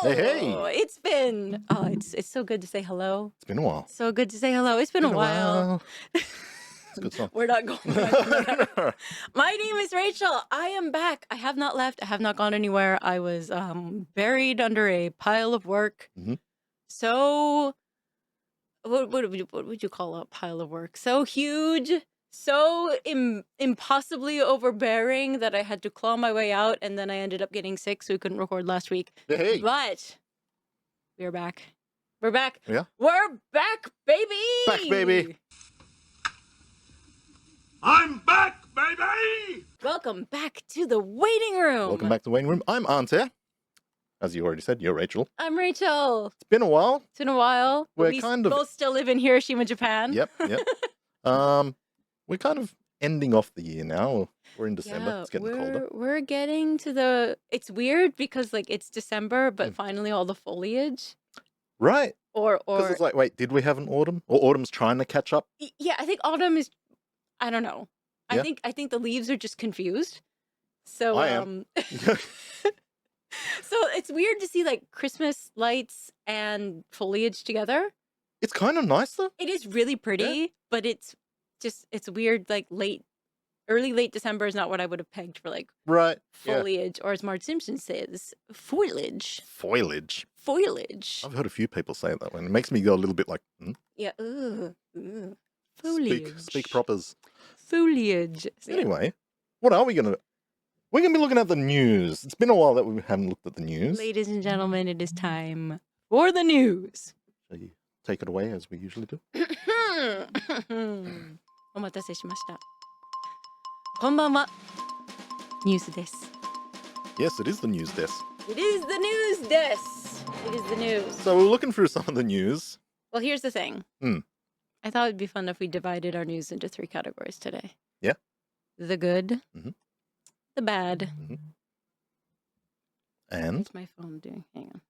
Hey, hey. It's so good to say hello. It's been a while. So good to say hello. It's been a while. It's a good song. We're not going back. My name is Rachel. I am back. I have not left. I have not gone anywhere. I was buried under a pile of work. Mm-hmm. So, what would you call a pile of work? So huge, so impossibly overbearing that I had to claw my way out, and then I ended up getting sick, so we couldn't record last week. Hey. But we're back. We're back. Yeah. We're back, baby. Back, baby. I'm back, baby! Welcome back to the waiting room. Welcome back to the waiting room. I'm Ante. As you already said, you're Rachel. I'm Rachel. It's been a while. It's been a while. We're we kind of- both still live in Hiroshima, Japan. Yep. We're kind of ending off the year now. We're in December. Yeah, It's getting colder. we're getting to the. It's weird because like it's December, but Mm. finally all the foliage. Right. Or Because it's like, wait, did we have an autumn? Or autumn's trying to catch up? yeah, I think autumn is. I don't know. Yeah. I think the leaves are just confused. So I am. so it's weird to see like Christmas lights and foliage together. It's kind of nice though. It is really pretty, but it's weird. Like early late December is not what I would have pegged for like Right. Yeah. foliage, or as Marge Simpson says, foliage. Foliage. Foliage. I've heard a few people say that one. It makes me go a little bit like, Yeah. Foliage. Speak propers. Foliage. So, yeah. Anyway, what are we going to... We're going to be looking at the news. It's been a while that we haven't looked at the news. Ladies and gentlemen, it is time for the news. So you take it away as we usually do. お待たせしました。こんばんは。ニュースです。 Yes, it is the news desk. It is the news desk. It is the news. So we're looking through some of the news. Well, here's the thing. Hmm. I thought it'd be fun if we divided our news into 3 categories today. Yeah. The good, Mhm. the bad. Mhm. And What's my phone doing? Hang on.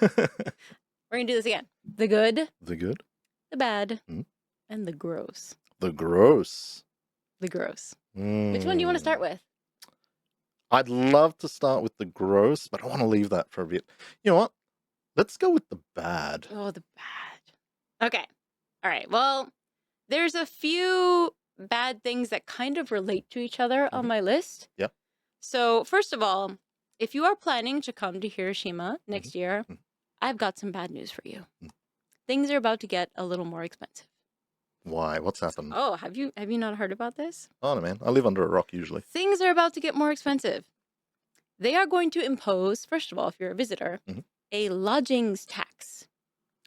We're going to do this again. The good, the good, the bad, Mhm. and the gross. the gross. The gross. Which one do you want to start Mm. with? I'd love to start with the gross, but I want to leave that for a bit. You know what? Let's go with the bad. Oh, the bad. Okay. All right. Well, there's a few bad things that kind of relate to each other on my list. Yeah. So, first of all, if you are planning to come to Hiroshima next year, Mhm. I've got some bad news for you. Mm. Things are about to get a little more expensive. Why? What's happened? Oh, have you not heard about this? Oh, no, man. I live under a rock usually. Things are about to get more expensive. They are going to impose, first of all, if you're a visitor, Mhm. a lodgings tax.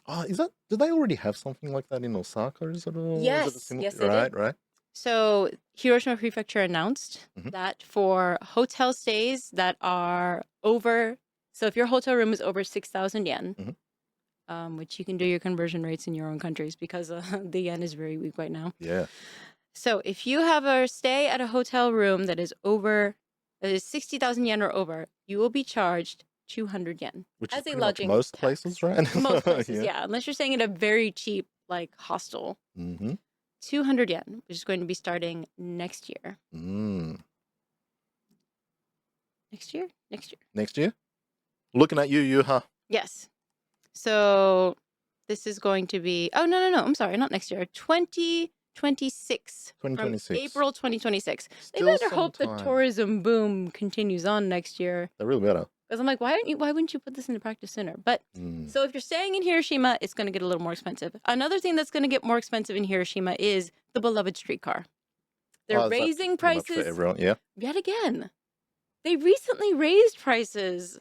Oh, is that... Did they already have something like that in Osaka? Is it all... Yes, Is it a similar... yes, they Right, did. right. So Hiroshima Prefecture announced Mhm. that for hotel stays that are over, so if your hotel room is over 6,000 yen, Mhm. Which you can do your conversion rates in your own countries because the yen is very weak right now. Yeah. So if you have a stay at a hotel room that is 60,000 yen or over, you will be charged 200 yen. Which As is a pretty much lodging most tax. places, right? Most places, yeah. Unless you're staying at a very cheap, like, hostel. Mm-hmm. 200 yen, which is going to be starting next year. Mm. Next year? Next year. Next year? Looking at you, Yuha. Yes. So this is going to be, oh, no. I'm sorry, not next year. 2026. 2026. From April 2026. They Still better some hope the time. tourism boom continues on next year. They really better. Because I'm like, why wouldn't you put this into practice sooner? But Mm. so if you're staying in Hiroshima, it's going to get a little more expensive. Another thing that's going to get more expensive in Hiroshima is the beloved streetcar. They're Oh, is that raising pretty much for prices everyone, yeah. yet again. They recently raised prices.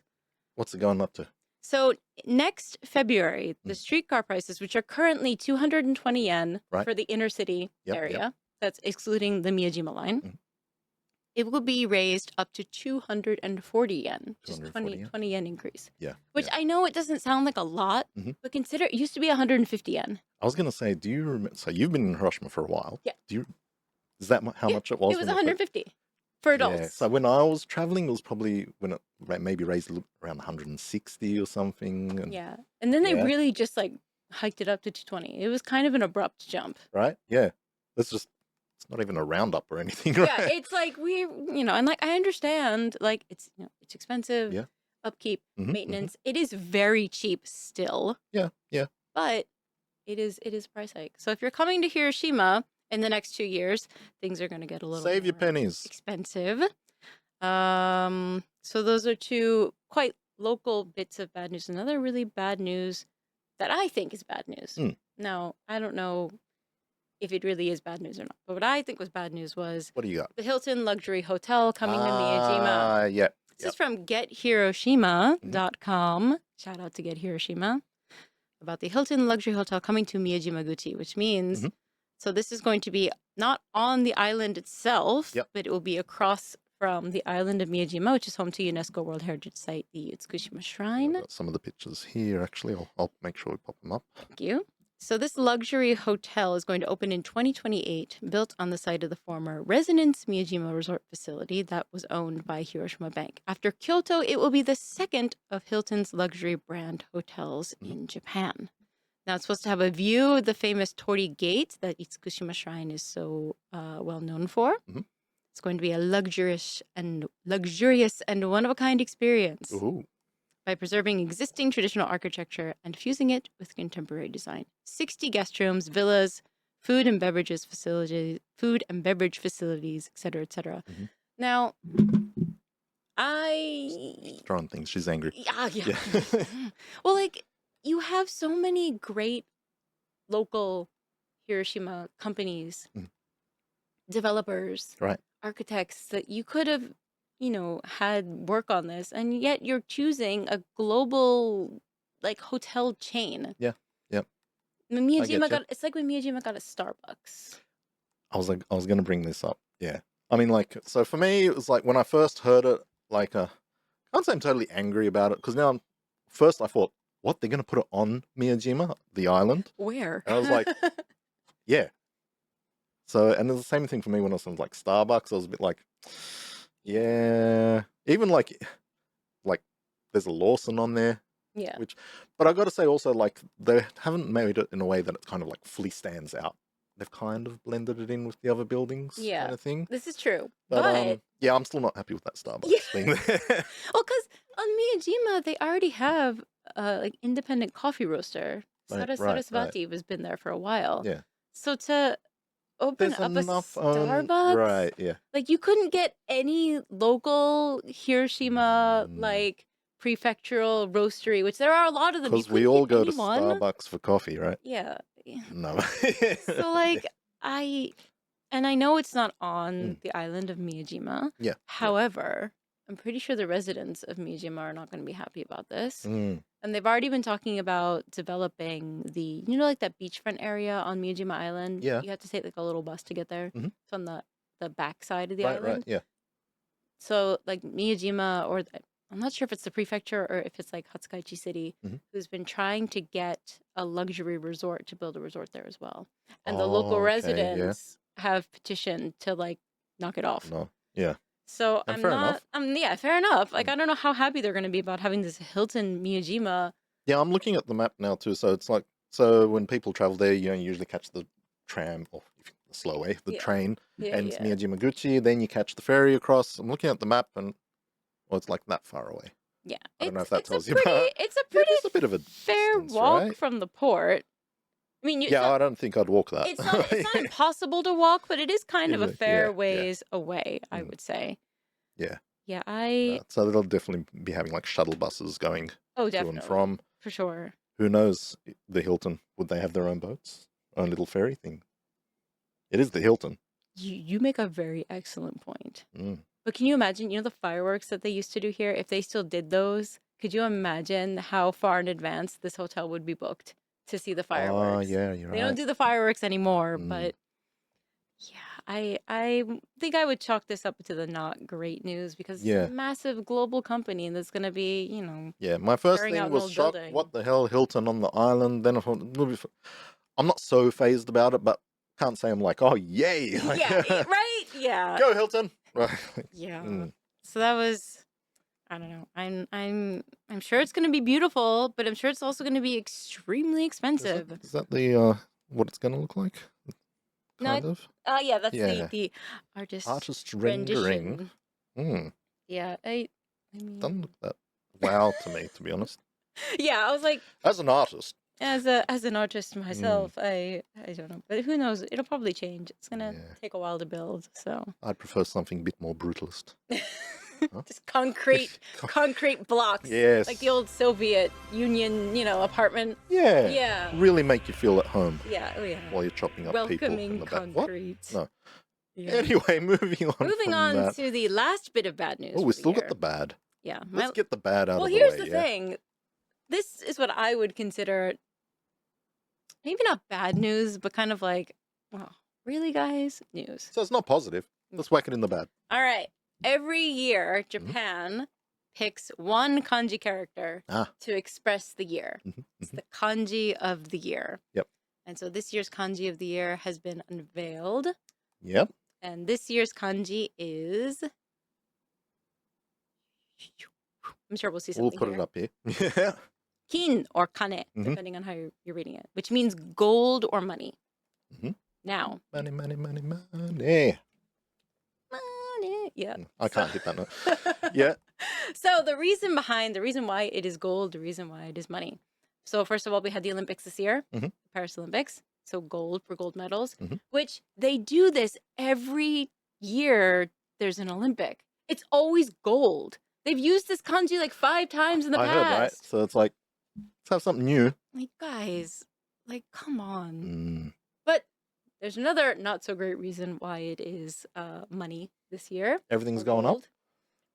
What's it going up to? So next February, the streetcar prices, which are currently 220 yen Right. for the inner city Yep, area, that's excluding the Miyajima line, Mhm. it will be raised up to 240 yen, just 240 yen? 20 yen increase. Yeah. Which yeah. I know it doesn't sound like a lot, Mhm. but consider it used to be 150 yen. I was going to say, do you remember? So you've been in Hiroshima for a while. Yeah. Is that how Yeah, much it was? It was when 150 for adults. Yeah. So when I was traveling, it was probably when it maybe raised around 160 or something. And, Yeah. And then they Yeah. really just like hiked it up to 220. It was kind of an abrupt jump. Right? Yeah. It's not even a roundup or anything, right? Yeah, it's like and like I understand, like it's expensive. Yeah. upkeep, Mhm, maintenance. It is very cheap still, Yeah, yeah. but it is price hike. So if you're coming to Hiroshima in the next 2 years, things are going to get a little Save your more pennies. expensive. So those are two quite local bits of bad news. Another really bad news that I think is bad news. Mm. Now, I don't know if it really is bad news or not, but what I think was bad news was What do you got? the Hilton luxury hotel coming to Miyajima. Yeah. This is from gethiroshima.com. Shout out to Get Hiroshima. About the Hilton luxury hotel coming to Miyajima-guchi, which means, Mhm. so this is going to be not on the island itself, Yep. but it will be across from the island of Miyajima, which is home to UNESCO World Heritage Site, the ᴏᴜᴅᴜ I've Shrine. got some of the pictures here, actually. I'll make sure we pop them up. Thank you. So this luxury hotel is going to open in 2028, built on the site of the former Residence Miyajima Resort facility that was owned by Hiroshima Bank. After Kyoto, it will be the second of Hilton's luxury brand hotels in Japan. Now, it's supposed to have a view of the famous Torii Gate that ᴏᴜᴜ Shrine is so well known for. Mhm. It's going to be a luxurious and one-of-a-kind experience Ooh. by preserving existing traditional architecture and fusing it with contemporary design. 60 guest rooms, villas, food and beverage facilities, etc., etc. Mhm. Now, Throwing things. She's angry. yeah. Yeah. Well, like, you have so many great local Hiroshima companies, Mm. developers, Right. architects that you could have, had work on this, and yet you're choosing a global, like, hotel chain. Yeah. Yep. When I get Miyajima you. it's like when Miyajima got a Starbucks. I was going to bring this up. Yeah. I mean, like, so for me, it was like when I first heard it, like, I can't say I'm totally angry about it because now first I thought, what, they're going to put it on Miyajima, the island? Where? And I was like, yeah. So, and it's the same thing for me when I was in, like, Starbucks. I was a bit like, yeah. Even, like, there's a Lawson on there. Yeah. But I got to say also, like, they haven't made it in a way that it kind of, like, fully stands out. They've kind of blended it in with the other buildings, Yeah. kind of thing. This is true. But yeah, I'm still not happy with that Starbucks Yeah. thing there. Well, because on Miyajima, they already have like independent coffee roaster. Right, Sarasvati has been there for a while. Yeah. So to open There's up a enough Starbucks, right, yeah. like, you couldn't get any local Hiroshima like prefectural roastery, which there are a lot of them. Because we all go to Starbucks for coffee, right? Yeah. No. So, like, I know it's not on the island of Miyajima. Yeah. However, I'm pretty sure the residents of Miyajima are not going to be happy about this. Mm. And they've already been talking about developing the, like that beachfront area on Miyajima Island. Yeah. You have to take like a little bus to get there. Mhm. It's on the back side of the Right, island. right, yeah. So, like, Miyajima, or I'm not sure if it's the prefecture or if it's like Hatsukaichi City, Mhm. who's been trying to get a luxury resort to build a resort there as well. And the Oh, local okay, residents have petitioned to, like, knock it off. No. Yeah. So And I'm fair not. enough. Yeah, fair enough. Like, I don't know how happy they're going to be about having this Hilton Miyajima. Yeah, I'm looking at the map now too. So it's like, so when people travel there, you usually catch the tram or the slow way, the Yeah. train, Yeah, and it's yeah. Miyajima-guchi. Then you catch the ferry across. I'm looking at the map, and well, it's like that far away. Yeah, I don't know if that tells you pretty, about. it's a Yeah, pretty it's a bit of a fair distance, walk right? from the port. I mean, Yeah, I don't think I'd walk that. it's not impossible to walk, but it is kind of a Yeah, fair yeah. ways away, I Mm. would say. Yeah. Yeah, So they'll definitely be having like shuttle buses going to definitely, and from. for sure. Who knows? The Hilton, would they have their own boats? Own little ferry thing? It is the Hilton. You make a very excellent point. Mm. But can you imagine, the fireworks that they used to do here? If they still did those, could you imagine how far in advance this hotel would be booked to see the Oh, fireworks? yeah, you're They right. don't do the fireworks anymore, Mm. but yeah, I think I would chalk this up to the not great news because it's Yeah. a massive global company that's going to be, Yeah, my first tearing out thing an was old shock. building. What the hell, Hilton on the island? Then I thought, I'm not so phased about it, but can't say I'm like, oh, yay. Like, Yeah, right? Yeah. Go, Hilton. Right. Yeah. Mm. So that was, I don't know. I'm sure it's going to be beautiful, but I'm sure it's also going to be extremely expensive. Is that the what it's going to look like? No, Kind of. Yeah, that's Yeah. the artist Artist rendering. rendition. Mm. Yeah, I mean, Doesn't look that wow to me, to be honest. Yeah, I was like, As an artist, as an artist myself, I don't know, but who knows? It'll probably change. It's gonna Yeah. take a while to build. So I'd prefer something a bit more brutalist. just concrete blocks, Yes. like the old Soviet Union, apartment. Yeah. Yeah. Really make you feel at home Yeah, oh yeah. while you're chopping up people in Welcoming the back. What? concrete. No. Yeah. Anyway, moving on. Moving from on that. to the last bit of bad news. Oh, for we the still year. got the bad. Yeah. Let's get the bad out well, of the way. here's the yeah? thing. This is what I would consider maybe not bad news, but kind of like, oh, really, guys? News. So it's not positive. Let's whack it in the bad. All right. Every year, Japan picks one kanji character to express the year. It's the kanji of the year. Yep. And so this year's kanji of the year has been unveiled. Yep. And this year's kanji is... I'm sure we'll see something We'll put here. it up here. Yeah. Kin or kane, depending on how you're reading it, which means gold or money. Now. Money. Money. Yeah. I can't hit that note. Yeah. So the reason why it is gold, the reason why it is money. So first of all, we had the Olympics this year, Paris Olympics. So gold for gold medals, which they do this every year there's an Olympic. It's always gold. They've used this kanji like 5 times in the past. I heard, right? So it's like, let's have something new. Like, guys, like, come on. But there's another not so great reason why it is money this year. Everything's going up?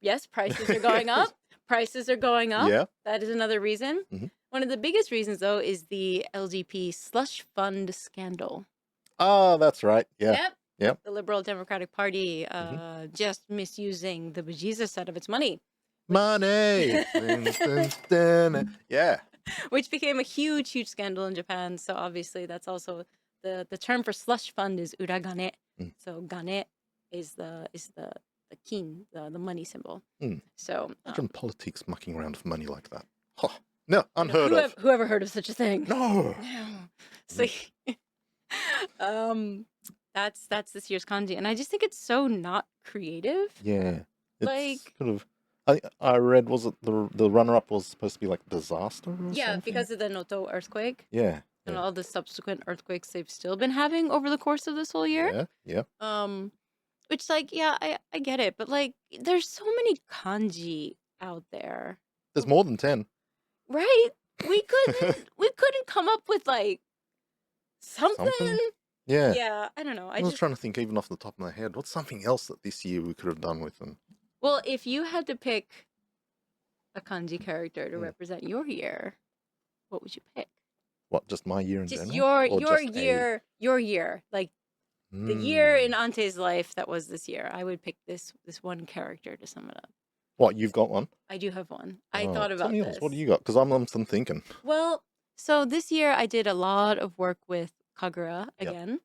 Yes, prices are going up. Prices are going up. Yeah. That is another reason. One of the biggest reasons, though, is the LDP slush fund scandal. Oh, that's right. Yeah. Yep. The Liberal Democratic Party just misusing the bejesus out of its money. Money. Yeah. Which became a huge, huge scandal in Japan. So obviously that's also the term for slush fund is uragane. So gane is the kin, the money symbol. So imagine politics mucking around with money like that. Huh. No, unheard of. Whoever heard of such a thing? No. So that's this year's kanji, and I just think it's so not creative. Yeah. It's like kind of. I read, was it the runner-up was supposed to be like disaster or something? Because of the Noto earthquake. Yeah. And all the subsequent earthquakes they've still been having over the course of this whole year. Yeah. Which, like, yeah, I get it, but like, there's so many kanji out there. There's more than 10. Right? We couldn't come up with like something. Yeah. Yeah, I don't know. I was trying to think even off the top of my head, what's something else that this year we could have done with them? Well, if you had to pick a kanji character to represent your year, what would you pick? What, just my year in just general? your year, like the year in Ante's life that was this year. I would pick this one character to sum it up. What, you've got one? I do have one. I thought about this. this. What do you got? Because I'm thinking. Well, so this year I did a lot of work with Kagura again.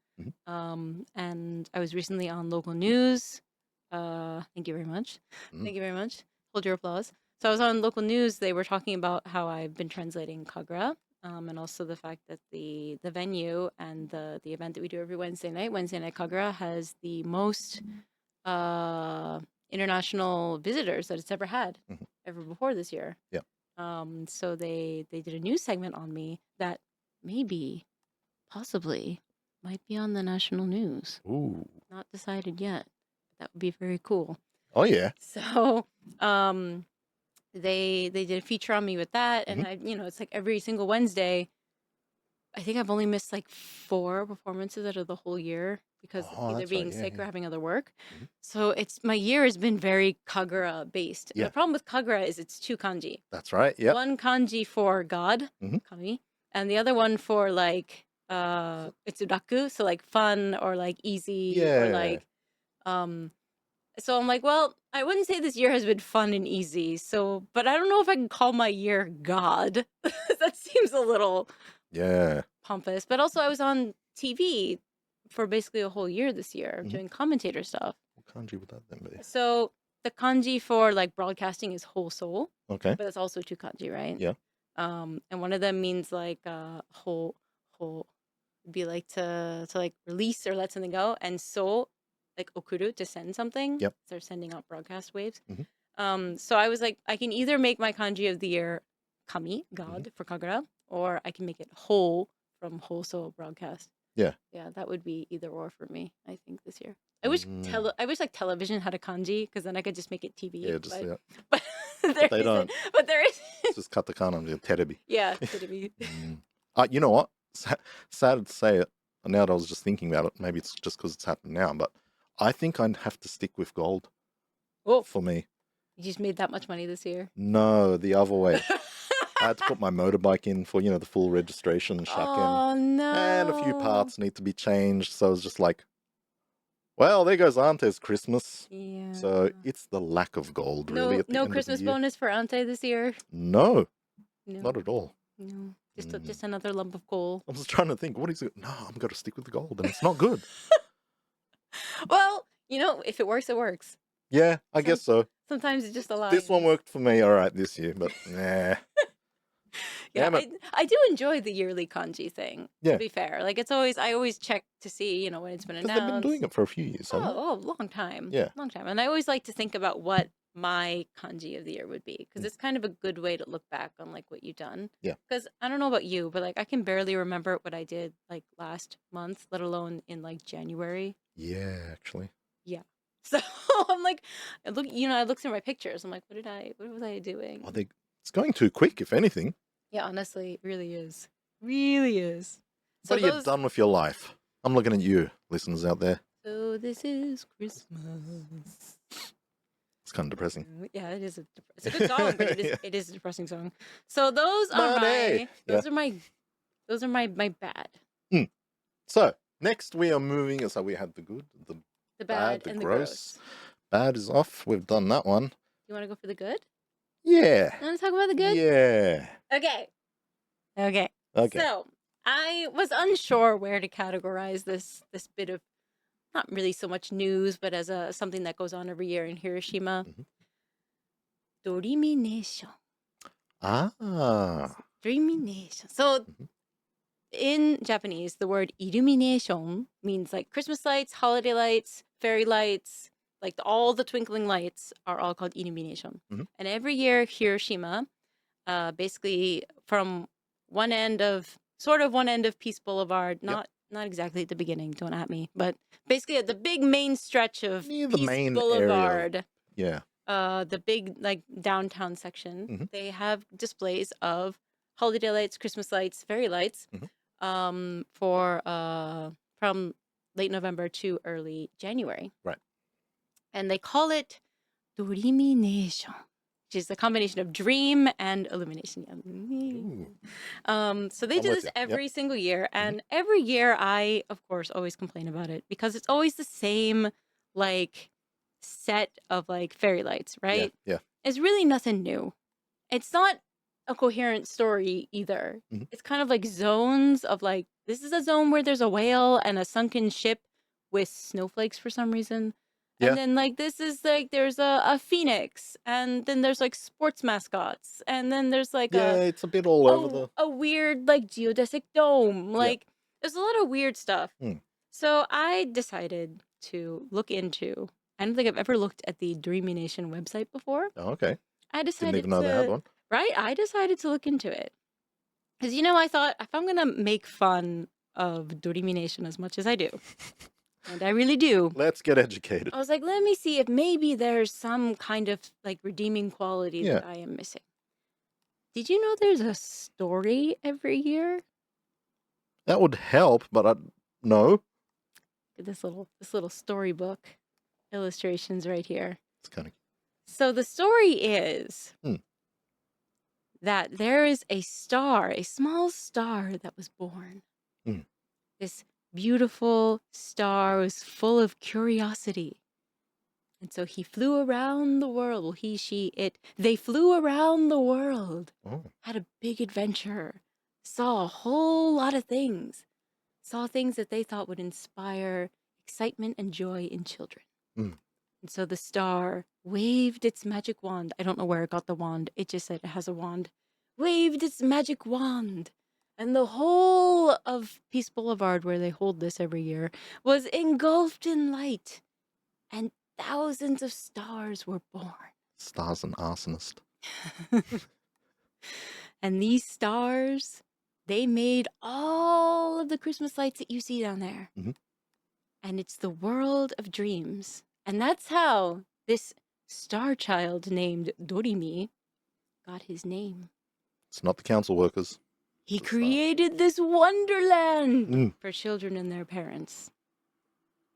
And I was recently on local news. Thank you very much. Thank you very much. Hold your applause. So I was on local news. They were talking about how I've been translating Kagura, and also the fact that the venue and the event that we do every Wednesday night Kagura, has the most international visitors that it's ever had ever before this year. Yeah. So they did a news segment on me that possibly might be on the national news. Ooh. Not decided yet. That would be very cool. Oh yeah. So they did a feature on me with that, and I it's like every single Wednesday. I think I've only missed like 4 performances out of the whole year because either being sick or having other work. So my year has been very Kagura based. Yeah. The problem with Kagura is it's 2 kanji. That's right. Yeah. One kanji for God, kami, and the other one for like it's uraku, so like fun or like easy or like so I'm like, well, I wouldn't say this year has been fun and easy. So, but I don't know if I can call my year God. That seems a little pompous. But also I was on TV for basically a whole year this year doing commentator stuff. What kanji would that then be? So the kanji for like broadcasting is ᴜᴜᴜ. Okay. But it's also 2 kanji, right? Yeah. And one of them means like ᴜ would be like to like release or let something go, and so like okuru, to send something. Yep. They're sending out broadcast waves. So I was like, I can either make my kanji of the year kami, God, for Kagura, or I can make it whole from Wholesale Broadcast. Yeah. Yeah, that would be either or for me, I think, this year. I wish Mm. I wish like television had a kanji, because then I could just make it TV. Yeah, just yeah. But there they isn't. don't. But there is. It's just katakana and terebi. Yeah, terebi. You know what? Sad to say it. Now that I was just thinking about it, maybe it's just because it's happened now, but I think I'd have to stick with gold Oh, for me. you just made that much money this year. No, the other way. I had to put my motorbike in for, the full registration and shack in. Oh no. And a few parts need to be changed. So it was just like, well, there goes Ante's Christmas. Yeah. So it's the lack of gold, really. At the No end Christmas of the year. bonus for Ante this year. No, No, not at all. no. Just another lump of coal. I was trying to think, what is it? No, I'm going to stick with the gold, and it's not good. Well, if it works, it works. Yeah, I guess so. Sometimes it's just a lie. This one worked for me all right this year, but nah. Yeah, Damn it. I do enjoy the yearly kanji thing. Yeah. To be fair, like I always check to see, when it's been Because announced. they've been doing it for a few years, haven't they? Oh, long time. Yeah. Long time. And I always like to think about what my kanji of the year would be, because it's kind of a good way to look back on like what you've done. Yeah. Because I don't know about you, but like I can barely remember what I did like last month, let alone in like January. Yeah, actually. So I'm like, I look through my pictures. I'm like, what was I doing? Well, it's going too quick, if anything. Yeah, honestly, it really is. Really is. So What are you done with your life? I'm looking at you, listeners out there. So this is Christmas. It's kind of depressing. Yeah, it's a good song, but it is a depressing song. So those Money. are my bad. So, next we are moving. So we had the good, the bad, the and gross. the gross. Bad is off. We've done that one. You want to go for the good? Yeah. You want to talk about the good? Yeah. Okay. Okay. So I was unsure where to categorize this bit of, not really so much news, but as something that goes on every year in Hiroshima. Dreamination. Dreamination. So in Japanese, the word illumination means like Christmas lights, holiday lights, fairy lights, like all the twinkling lights are all called illumination. And every year, Hiroshima, basically from one end of Peace Boulevard, not exactly at the beginning, don't at me, but basically at the big main stretch of Near the Peace main Boulevard. Yeah. The big like downtown section, they have displays of holiday lights, Christmas lights, fairy lights, for from late November to early January. Right. And they call it Dreamination, which is a combination of dream and illumination. So they do this every single year, and every year I, of course, always complain about it because it's always the same like set of like fairy lights, right? Yeah. It's really nothing new. It's not a coherent story either. It's kind of like zones of like, this is a zone where there's a whale and a sunken ship with snowflakes for some reason. Yeah. And then like this is like there's a phoenix, and then there's like sports mascots, and then there's like it's a bit all over a weird like geodesic dome. Like there's a lot of weird stuff. So I decided to look into, I don't think I've ever looked at the Dreamination website before. Oh, okay. I decided Didn't even know they had one. Right? I decided to look into it. Because, I thought if I'm going to make fun of Dreamination as much as I do, and I really do. Let's get educated. I was like, let me see if maybe there's some kind of like redeeming quality that I am missing. Did you know there's a story every year? That would help, but no. This little storybook illustrations right here. It's kind of. So the story is that there is a small star that was born. This beautiful star was full of curiosity. And so he flew around the world. Well, he, she, it. They flew around the world, had a big adventure, saw a whole lot of things, saw things that they thought would inspire excitement and joy in children. And so the star waved its magic wand. I don't know where it got the wand. It just said it has a wand. Waved its magic wand. And the whole of Peace Boulevard, where they hold this every year, was engulfed in light. And thousands of stars were born. Star's an arsonist. And these stars, they made all of the Christmas lights that you see down there. Mhm. And it's the world of dreams. And that's how this star child named Dorimi got his name. It's not the council workers. He The star. created this wonderland Mm. for children and their parents.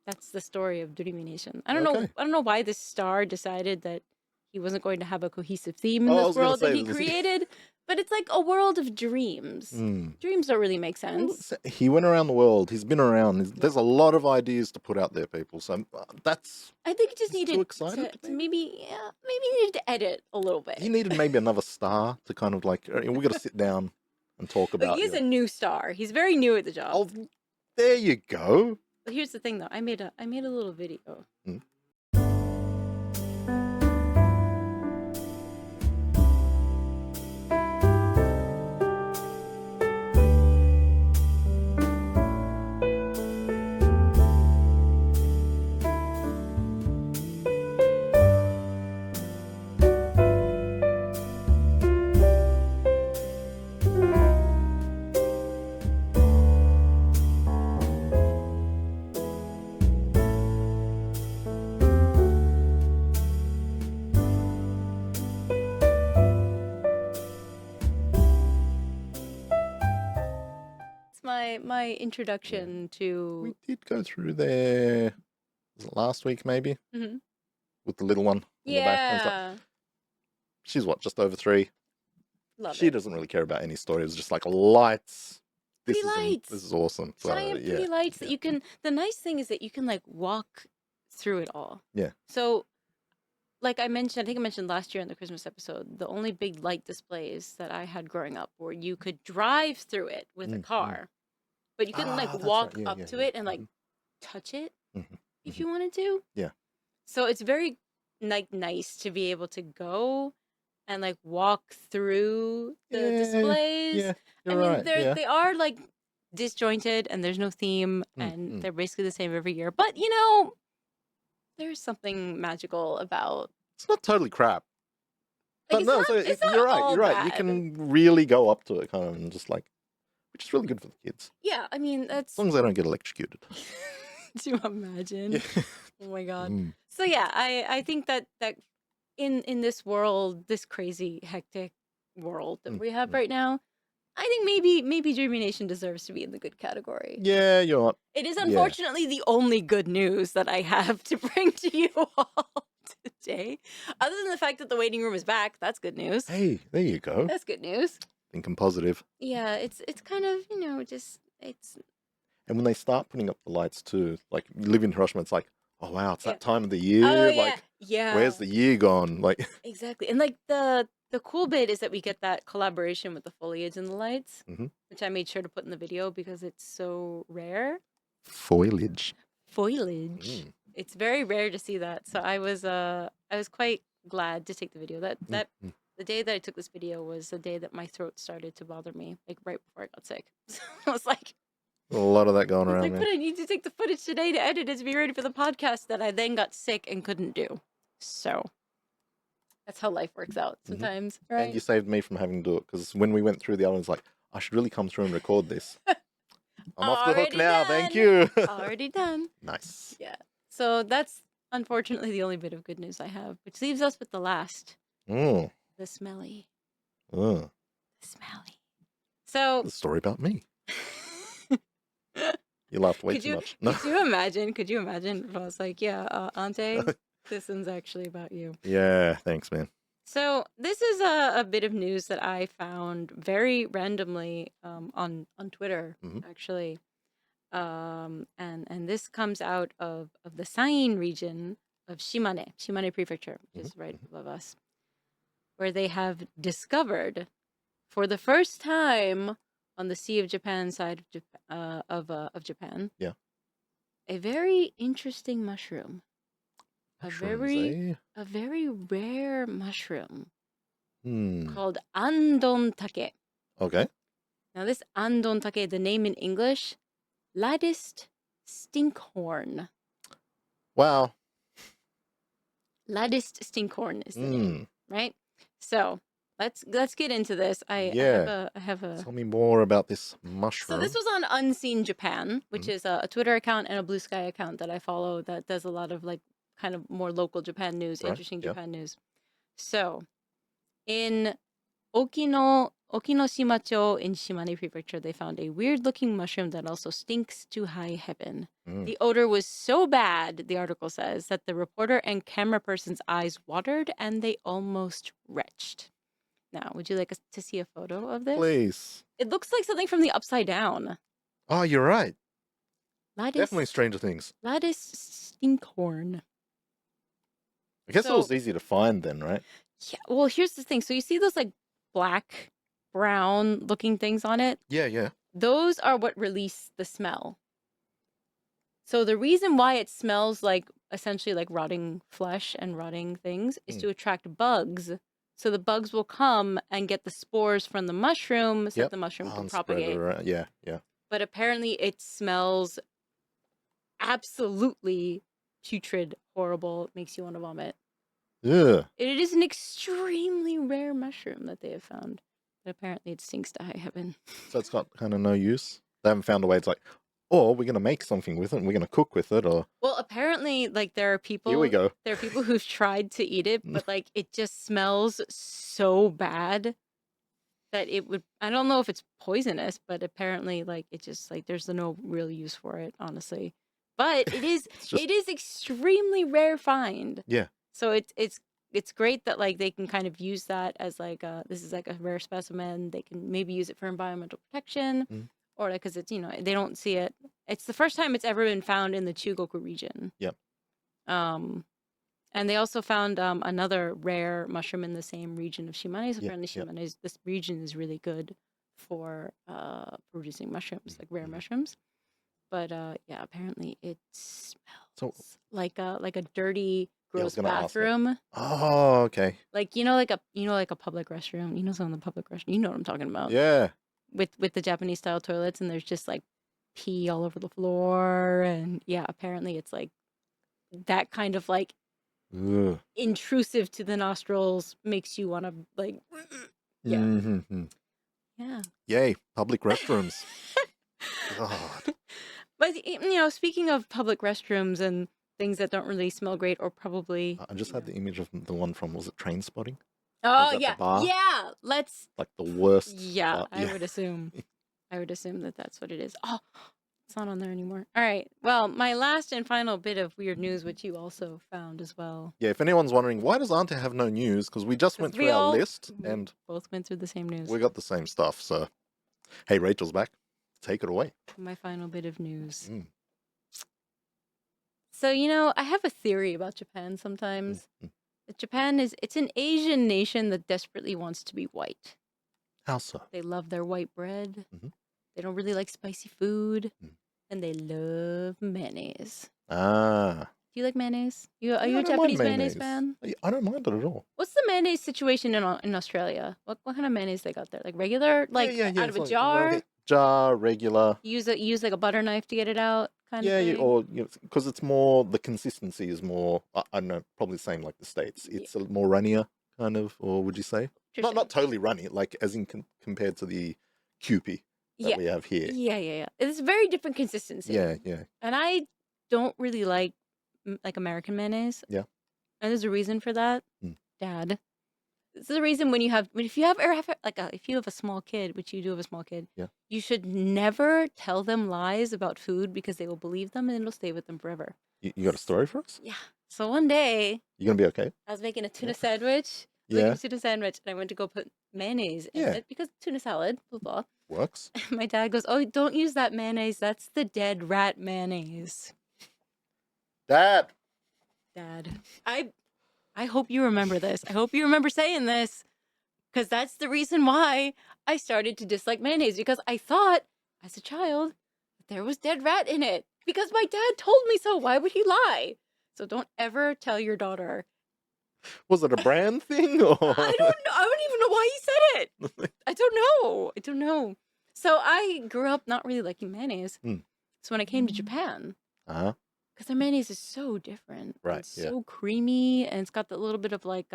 That's the story of Dreamination. I don't know why this star decided that he wasn't going to have a cohesive theme in I this was gonna world that say he this- created, but it's like a world of dreams. Mm. Dreams don't really make Well, sense. he went around the world. He's been around. There's a lot of ideas to put out there, people. So that's... I think he just He's too needed excited, to maybe he needed to edit a little bit. He needed maybe another star to kind of like... we got to sit down and talk But about... he is a new star. He's very new at the job. Oh, there you go. But here's the thing, though. I made a little video. Mm. It's my introduction to. We did go through there... Was it last week, maybe? Mhm. With the little one in the back and stuff. Yeah, She's what, just over 3? love She it. doesn't really care about any story. It was just like lights. Pretty This lights. This is awesome. So, Giant yeah. pretty lights that yeah. you can. The nice thing is that you can like walk through it all. Yeah. So, like I mentioned, I think I mentioned last year in the Christmas episode, the only big light displays that I had growing up were you could drive through it with a Mm, mm. car, but you couldn't Ah, like that's walk right. Yeah, up yeah, to yeah. it and like Mhm. touch it Mhm, if mhm. you wanted to. Yeah. So it's very like nice to be able to go and like walk through the Yeah, displays. Yeah, I you're mean, right. Yeah. they are like disjointed and there's no theme Mm, and mm. they're basically the same every year. But you know, there's something magical about It's not totally crap. like But no, it's so not, it's not you're right. all You're right. You bad. can really go up to it, kind of, and just like, which is really good for the kids, Yeah, I mean as that's long as they don't get electrocuted. to imagine. Yeah. Oh my god. Mm. So yeah, I think that in this world, this crazy hectic world that Mm, we have mm. right now, I think maybe Dreamination deserves to be in the good category. Yeah, you're right. It is Yeah. unfortunately the only good news that I have to bring to you all today. Other than the fact that the waiting room is back, that's good news. Hey, there you go. That's good news. Thinking positive. Yeah, it's kind of, you know, just it's And when they start putting up the lights too, like you live in Hiroshima, it's like, oh wow, it's Yeah. that time of the year. oh yeah, Like, yeah. where's the year gone? Like, Exactly. And like the cool bit is that we get that collaboration with the foliage and the lights, Mhm. which I made sure to put in the video because it's so rare. foliage. Foliage. Mm. It's very rare to see that. So I was quite glad to take the video. That Mm. the day that I took this video was the day that my throat started to bother me, like right before I got sick. So I was like, A lot of that going I was around like, there. but I need to take the footage today to edit it to be ready for the podcast that I then got sick and couldn't do. So that's how life works out Mhm. sometimes, And right? you saved me from having to do it because when we went through the other ones, like, I should really come through and record this. I'm off the hook Already now. Thank done. you. Already done. Nice. Yeah. So that's unfortunately the only bit of good news I have, which leaves us with the last, Mm. the Smelly. Mm. The Smelly. So The story about me. You laughed way could too you much. No. could you imagine if I was like, yeah, Ante, this one's actually about you. Yeah, thanks, man. So this is a bit of news that I found very randomly on Twitter, Mhm. actually. And this comes out of the Sain region of Shimane Prefecture, which is right above us, where they have discovered for the first time on the Sea of Japan side of Japan, Yeah. a very interesting mushroom, Mushrooms, a very rare mushroom Hmm. called andon take. Okay. Now this andon take, the name in English, Lattice Stinkhorn. Wow. Lattice Stinkhorn is the name, Mm. right? So let's get into this. I have a. Tell me more about this So mushroom. this was on Unseen Japan, which Mhm. is a Twitter account and a Blue Sky account that I follow that does a lot of like kind of more local Japan news, Right, interesting yeah. Japan news. So in Okinoshima-cho in Shimane Prefecture, they found a weird-looking mushroom that also stinks to high heaven. Mm. The odor was so bad, the article says, that the reporter and camera person's eyes watered and they almost retched. Now, would you like us to see a photo of this? Please. It looks like something from the Upside Down. Oh, you're right. Lattice, Definitely Stranger Things. Lattice Stinkhorn. I guess it So- was easy to find then, right? Yeah, well, here's the thing. So you see those like black, brown looking things on it? Yeah. Those are what release the smell. So the reason why it smells like essentially like rotting flesh and rotting things is to attract bugs. So the bugs will come and get the spores from the mushroom so that Yep. the mushroom can And spread it propagate. around. Yeah. But apparently it smells absolutely putrid, horrible, it makes you want to vomit. Ugh. It is an extremely rare mushroom that they have found. But apparently it stinks to high heaven. So it's got kind of no use. They haven't found a way. It's like, oh, we're gonna make something with it, and we're gonna cook with it, or Well, apparently, like there are people. here we go. There are people who've tried to eat it, but like it just smells so bad that it would. I don't know if it's poisonous, but apparently, like it just like there's no real use for it, honestly. But it is just- it is extremely rare find. Yeah. So it's great that like they can kind of use that as like this is like a rare specimen. They can maybe use it for environmental protection. Mhm. Or because it's, they don't see it. It's the first time it's ever been found in the Chugoku region. Yep. And they also found another rare mushroom in the same region of Shimane. So apparently this region is really good for producing mushrooms, like rare mushrooms. But yeah, apparently it smells like a dirty, Yeah, I was gross gonna ask that. bathroom. Oh, okay. Like like a public restroom. You know some of the public restroom. You know what I'm talking about. Yeah. With the Japanese style toilets, and there's just like pee all over the floor, and yeah, apparently it's like that kind of like Ugh. intrusive to the nostrils, makes you want to like yeah. Mm-hmm. Yeah. Yay, public restrooms. God. But speaking of public restrooms and things that don't really smell great, or probably I just had the image of the one from, was it Train Spotting? oh at the yeah, bar? yeah, let's Like the worst. yeah, part. I would assume that that's what it is. Oh, it's not on there anymore. All right, well, my last and final bit of weird news, which you also found as well. Yeah, if anyone's wondering, why does Ante have no news? Because we just went 'Cause through we our all- list we and both went through the same news. we got the same stuff. So, hey, Rachel's back. Take it away. My final bit of news. Mm. So, I have a theory about Japan sometimes. Mm. That Japan it's an Asian nation that desperately wants to be white. How so? They love their white bread. Mhm. They don't really like spicy food. Mm. And they love mayonnaise. Ah. Do you like mayonnaise? Are you I a don't mind Japanese mayonnaise fan? I don't mind it at all. What's the mayonnaise situation in Australia? What kind of mayonnaise they got there? Like regular, like yeah, out of it's a like jar? Jar, regular. You use like a butter knife to get it out, kind of thing. Or because it's more, the consistency is more. I don't know, probably the same like the States. It's a more runnier kind of, or would you say? Not totally runny, like as in compared to the Kewpie that we have here. Yeah. It's a very different consistency. Yeah. And I don't really like American mayonnaise. Yeah. And there's a reason for that. Mm. Dad. This is the reason if you have a small kid, which you do have a small kid, Yeah. you should never tell them lies about food because they will believe them and it'll stay with them forever. You got a story for us? Yeah. So one day You gonna be okay? I was making a tuna sandwich. And I went to go put mayonnaise in it because tuna salad, blah blah. Works. My dad goes, "Oh, don't use that mayonnaise. That's the dead rat mayonnaise." Dad. I hope you remember this. I hope you remember saying this, because that's the reason why I started to dislike mayonnaise, because I thought as a child that there was dead rat in it because my dad told me so. Why would he lie? So don't ever tell your daughter. Was it a brand thing or? I don't know. I don't even know why he said it. I don't know. So I grew up not really liking mayonnaise. Mm. So when I came to Japan, Uh-huh. Because their mayonnaise is so different. Right, It's yeah. so creamy, and it's got that little bit of like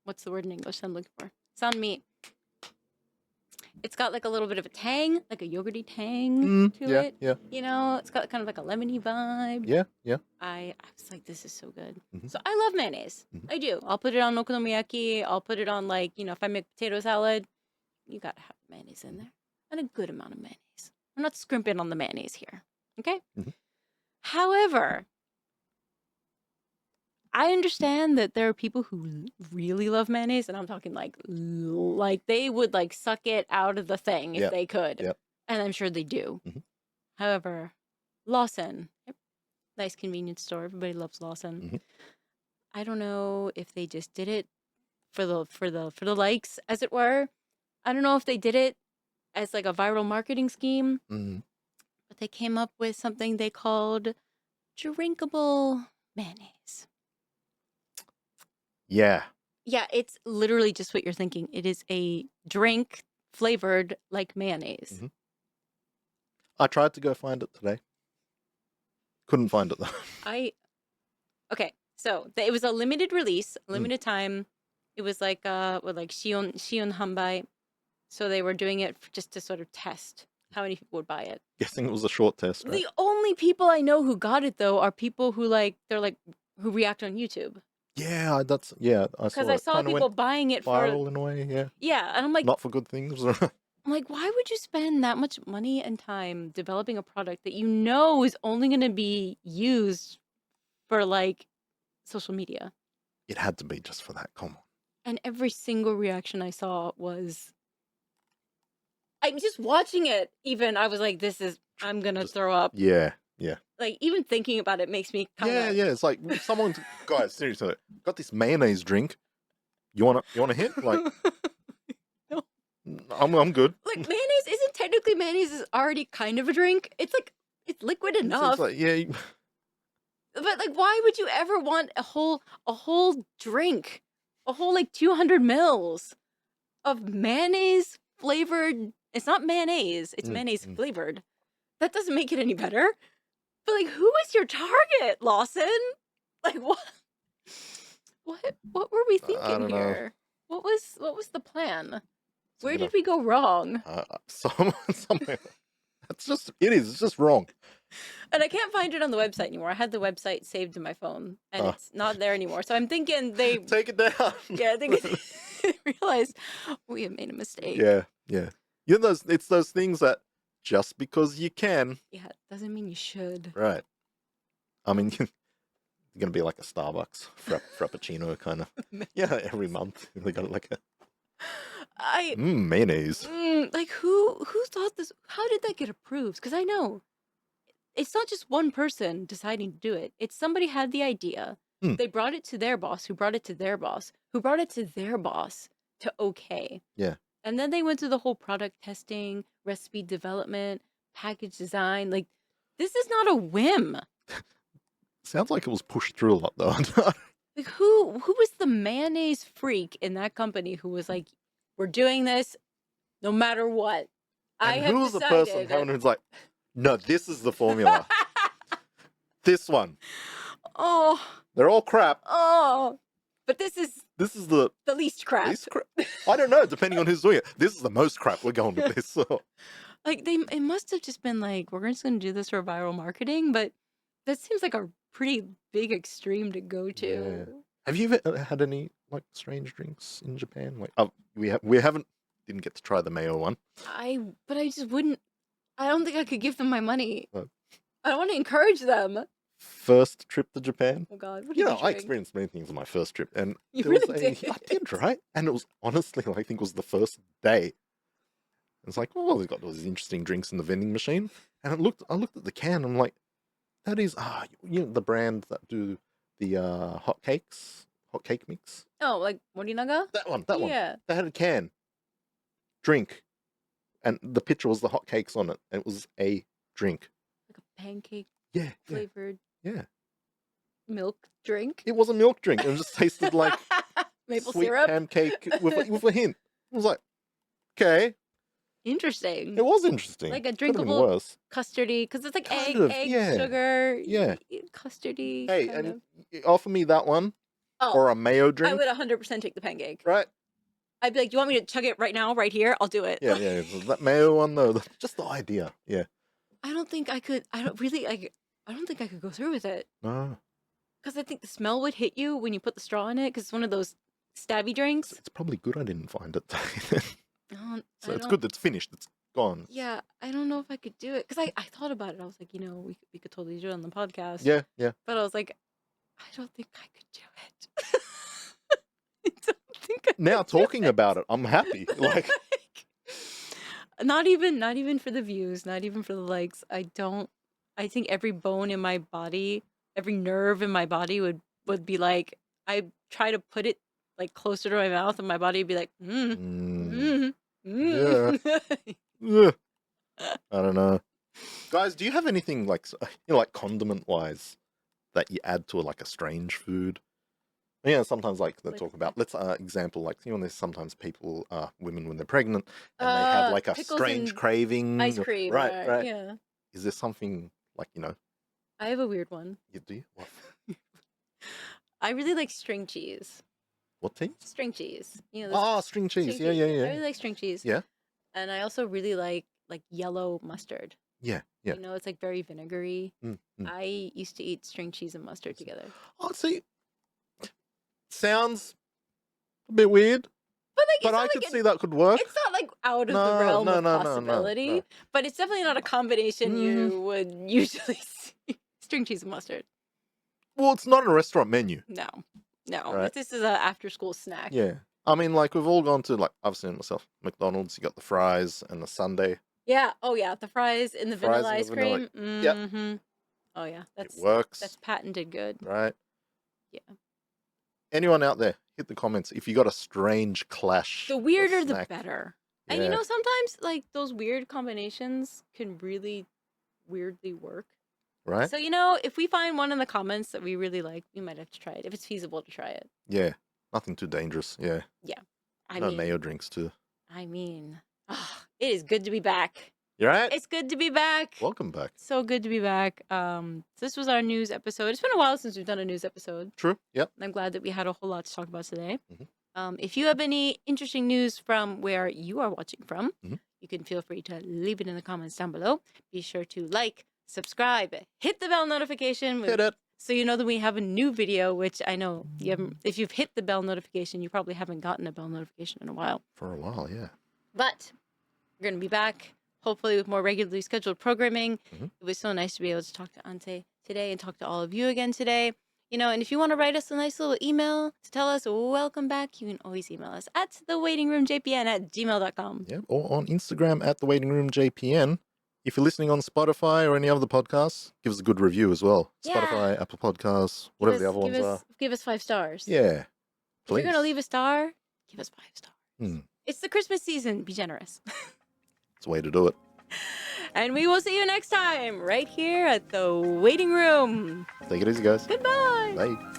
what's the word in English I'm looking for? Sanmi. It's got like a little bit of a tang, like a yogurty tang to Yeah, it. yeah, You know, it's got kind of like a lemony vibe. yeah, yeah. I was like, this is so good. Mhm. So I love mayonnaise. Mhm. I do. I'll put it on okonomiyaki. I'll put it on like, you know, if I make potato salad, you gotta have mayonnaise in there. And a good amount of mayonnaise. I'm not scrimping on the mayonnaise here. Okay? Mhm. However, I understand that there are people who really love mayonnaise, and I'm talking like they would like suck it out of the thing if Yep, they could. yep. And I'm sure they do. Mhm. However, Lawson, nice convenience store. Everybody loves Lawson. Mhm. I don't know if they just did it for the likes, as it were. I don't know if they did it as like a viral marketing scheme, Mhm. but they came up with something they called drinkable mayonnaise. Yeah. Yeah, it's literally just what you're thinking. It is a drink flavored like mayonnaise. Mhm. I tried to go find it today. Couldn't find it though. Okay, so it was a limited release, limited time. It was like with like shion hanbai. So they were doing it just to sort of test how many people would buy it. Guessing it was a short test, right? The only people I know who got it though are people who who react on YouTube. Yeah, I saw Because I it. saw Kinda people went buying it for viral in a way, yeah. yeah, and I'm like, Not for good things. why would you spend that much money and time developing a product that you know is only going to be used for like social media? It had to be just for that. Come on. And every single reaction I saw was, I'm just watching it. Even I was like, I'm gonna Just- throw up. Yeah, yeah. Like even thinking about it makes me kind of Yeah. It's like someone, guys, seriously, got this mayonnaise drink. You want a hit? Like, No. I'm good. Like mayonnaise isn't technically mayonnaise is already kind of a drink. It's like it's liquid enough. It's like, yeah. But like, why would you ever want a whole drink, a whole like 200 mils of mayonnaise flavored? It's not mayonnaise; it's mayonnaise flavored. That doesn't make it any better. But like, who is your target, Lawson? Like, what? What were we thinking don't know. here? What was the plan? Where gonna- did we go wrong? Somewhere. It's just wrong. And I can't find it on the website anymore. I had the website saved to my phone, and it's not there anymore. So I'm thinking they Take it down. yeah, I think they realized we have made a mistake. Yeah. You know, it's those things that just because you can, Yeah, it doesn't mean you should. right? I mean, you're gonna be like a Starbucks frappuccino kind of. Yeah, every month they got like a mayonnaise. Like who thought this? How did that get approved? Because I know it's not just one person deciding to do it. It's somebody had the idea. They brought it to their boss, who brought it to their boss, who brought it to their boss to okay. Yeah. And then they went through the whole product testing, recipe development, package design. Like, this is not a whim. Sounds like it was pushed through a lot though. Like, who was the mayonnaise freak in that company who was like, we're doing this no matter what? And who was the person who's like, no, this is the formula. This one. Oh. They're all crap. Oh. But this is the least crap. least crap. I don't know, depending on who's doing it. This is the most crap. We're going with this. So. Like it must have just been like, we're just going to do this for viral marketing, but that seems like a pretty big extreme to go to. Yeah. Have you ever had any like strange drinks in Japan? Like, we didn't get to try the mayo one. But I just wouldn't. I don't think I could give them my money. Oh. I don't want to encourage them. First trip to Japan. Oh God, what You did know, you I drink? experienced many things on my first trip, and You there really was did. I did, right? And it was honestly, I think it was the first day. It's like, oh, they've got all these interesting drinks in the vending machine, and I looked at the can. I'm like, that is you know, the brand that do the hot cake mix. Oh, like Morinaga? That one. Yeah. They had a can drink, and the picture was the hot cakes on it, and it was a drink. Like a pancake Yeah. flavored Yeah. milk drink. It was a milk drink. It just tasted like Maple sweet syrup. pancake with a hint. I was like, okay. Interesting. It was interesting. Like a Could have been drinkable worse. custardy, because it's like Kind egg, of, egg, yeah. sugar, Yeah. custardy. Hey, kind and of. you offer me that one Oh, or a mayo I drink, would 100% take the pancake. right? I'd be like, "Do you want me to chug it right now, right here? I'll do it." Yeah, yeah. That mayo one though, just the idea. Yeah. I don't think I could. I don't really. I don't think I could go through with it No, because I think the smell would hit you when you put the straw in it. Because it's one of those stabby drinks. it's probably good I didn't find it. So it's good that it's finished. It's gone. Yeah, I don't know if I could do it because I thought about it. I was like, we could totally do it on the podcast. Yeah, yeah. But I was like, I don't think I could do it. I don't think I Now could do talking it. about it, I'm happy. Like, not even for the views, not even for the likes. I think every bone in my body, every nerve in my body would be like, I try to put it like closer to my mouth and my body would be like, ugh, I don't know. Guys, do you have anything like, like condiment wise that you add to like a strange food? Yeah, sometimes like they Like talk about, let's example, like, there's sometimes people, women when they're pregnant and they have like a pickles strange and craving. ice cream. Right, right. Yeah. Is there something like, I have a weird one. you do? What? I really like string cheese. What cheese? String cheese. Oh, string cheese. string Yeah, cheese. yeah, I yeah. really like string cheese. Yeah. And I also really like yellow mustard. Yeah, yeah. It's like very vinegary. Mm, mm. I used to eat string cheese and mustard together. Oh, see, sounds a bit weird, But like, but I could see that could work. it's not like out of No, the realm no, of no, no, no, possibility. no. But it's definitely not a combination you would usually see. String cheese and mustard. Well, it's not a restaurant menu. No. Right. This is an after-school snack. Yeah. I mean, like, we've all gone to, like, I've seen it myself, McDonald's, you got the fries and the sundae. Yeah. Oh, yeah. The fries and the Fries vanilla and ice the vanilla- cream. Yep. Mm-hmm. Oh, yeah. It works, That's patented good. right? Yeah. Anyone out there, hit the comments if you got a strange clash. The of weirder, the snack. better. Yeah. And sometimes like those weird combinations can really weirdly work. Right? So, if we find one in the comments that we really like, we might have to try it if it's feasible to try it. Yeah. Nothing too dangerous. Yeah. I No mean, mayo drinks too. it is good to be back. You right? It's good to be back. Welcome back. So good to be back. This was our news episode. It's been a while since we've done a news episode. True. Yep. And I'm glad that we had a whole lot to talk about today. Mhm. If you have any interesting news from where you are watching from, Mhm. you can feel free to leave it in the comments down below. Be sure to like, subscribe, hit the bell notification. Hit it. So you know that we have a new video, which I know you haven't. If you've hit the bell notification, you probably haven't gotten a bell notification in a while. For a while, yeah. But we're going to be back, hopefully with more regularly scheduled programming. Mhm. It was so nice to be able to talk to Ante today and talk to all of you again today. And if you want to write us a nice little email to tell us welcome back, you can always email us at thewaitingroomjpn@gmail.com. Yeah. Or on Instagram at the Waiting Room JPN. If you're listening on Spotify or any other podcasts, give us a good review as well. Yeah. Spotify, Apple Podcasts, whatever the other ones are. Give us 5 stars. Yeah. If Please. you're going to leave a star, give us 5 stars. Hmm. It's the Christmas season. Be generous. It's a way to do it. And we will see you next time right here at the waiting room. Take it easy, guys. Goodbye. Bye.